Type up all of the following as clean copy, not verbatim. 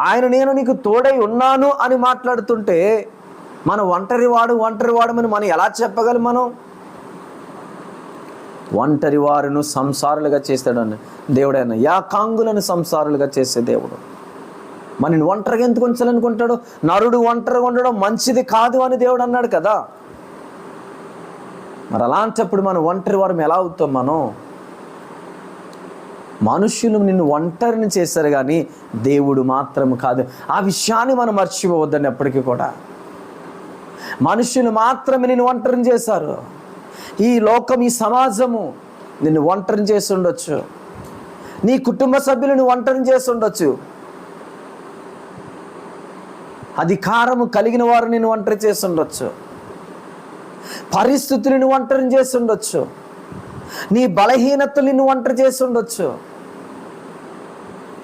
ఆయన నేను నీకు తోడై ఉన్నాను అని మాట్లాడుతుంటే మనం ఒంటరివాడమని మనం ఎలా చెప్పగలం? మనం ఒంటరి వారును సంసారులుగా చేస్తాడని దేవుడైనా యాకాంగులను సంసారులుగా చేసే దేవుడు. మనని ఒంటరిగా ఎందుకు ఉంచాలనుకుంటాడు? నరుడు ఒంటరిగా ఉండడం మంచిది కాదు అని దేవుడు అన్నాడు కదా. మరి అలాంటప్పుడు మనం ఒంటరి వారం ఎలా అవుతాం? మనం మనుషులు నిన్ను ఒంటరిని చేశారు కానీ దేవుడు మాత్రం కాదు. ఆ విషయాన్ని మనం మర్చిపోవద్దని ఎప్పటికీ కూడా. మనుషులు మాత్రమే నిన్ను ఒంటరిని చేశారు. ఈ లోకం, ఈ సమాజము నిన్ను ఒంటరిని చేసి ఉండొచ్చు. నీ కుటుంబ సభ్యులను ఒంటరిని చేసి ఉండొచ్చు. అధికారము కలిగిన వారు నిన్ను ఒంటరి చేసి ఉండొచ్చు. పరిస్థితులను ఒంటరిని చేసి ఉండొచ్చు. నీ బలహీనతలు నిన్ను ఒంటరి చేసి ఉండొచ్చు.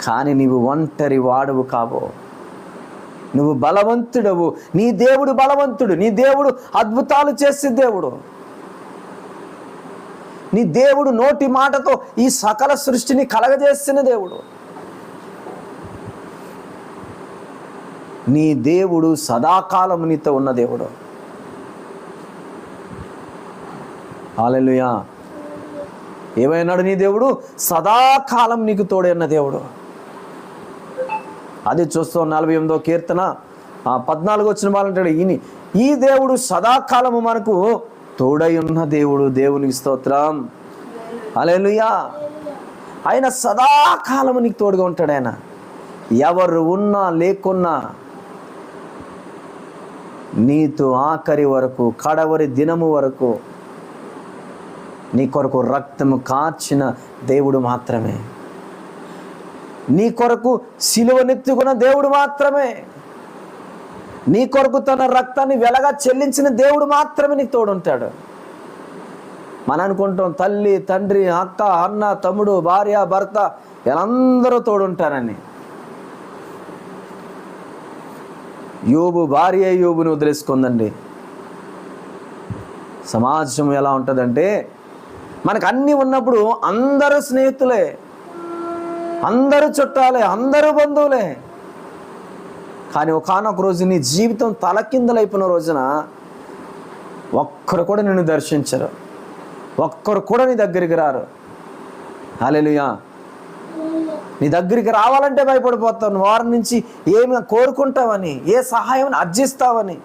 కానీ నీవు ఒంటరి వాడవు కావు. నువ్వు బలవంతుడవు. నీ దేవుడు బలవంతుడు. నీ దేవుడు అద్భుతాలు చేసే దేవుడు. నీ దేవుడు నోటి మాటతో ఈ సకల సృష్టిని కలగజేసిన దేవుడు. నీ దేవుడు సదాకాలం నీతో ఉన్న దేవుడు. హల్లెలూయా. ఏమైనాడు నీ దేవుడు? సదాకాలం నీకు తోడే ఉన్న దేవుడు. అది చూస్తూ 48వ కీర్తన 14 వచ్చిన వాళ్ళంటాడు, ఈ దేవుడు సదాకాలము మనకు తోడై ఉన్న దేవుడు. దేవునికి స్తోత్రం. హల్లెలూయా. ఆయన సదాకాలము నీకు తోడుగా ఉంటాడు. ఆయన ఎవరు ఉన్నా లేకున్నా నీతో ఆఖరి వరకు, కడవరి దినము వరకు నీ కొరకు రక్తము కార్చిన దేవుడు మాత్రమే. నీ కొరకు సిలువనెత్తుకున్న దేవుడు మాత్రమే. నీ కొరకు తన రక్తాన్ని వెలగా చెల్లించిన దేవుడు మాత్రమే నీకు తోడుంటాడు. మనం అనుకుంటాం తల్లి, తండ్రి, అక్క, అన్న, తమ్ముడు, భార్య, భర్త వీళ్ళందరూ తోడుంటారని. యోబు భార్య యోబుని వదిలేసుకుందండి. సమాజం ఎలా ఉంటుందంటే మనకు అన్నీ ఉన్నప్పుడు అందరూ స్నేహితులే, అందరూ చుట్టాలే, అందరూ బంధువులే. కానీ ఒకానొక రోజు నీ జీవితం తలకిందలైపోయిన రోజున ఒక్కరు కూడా నిన్ను దర్శించరు, ఒక్కరు కూడా నీ దగ్గరికి రారు. హల్లెలూయా. నీ దగ్గరికి రావాలంటే భయపడిపోతావు. వారి నుంచి ఏమి కోరుకుంటావని, ఏ సహాయం అర్జిస్తావని.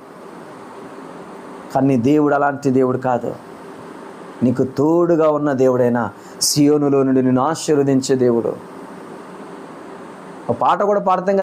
కానీ దేవుడు అలాంటి దేవుడు కాదు. నీకు తోడుగా ఉన్న దేవుడైనా సియోనులో నుండి నిన్ను ఆశీర్వదించే దేవుడు. ఒక పాట కూడా పాడతాం.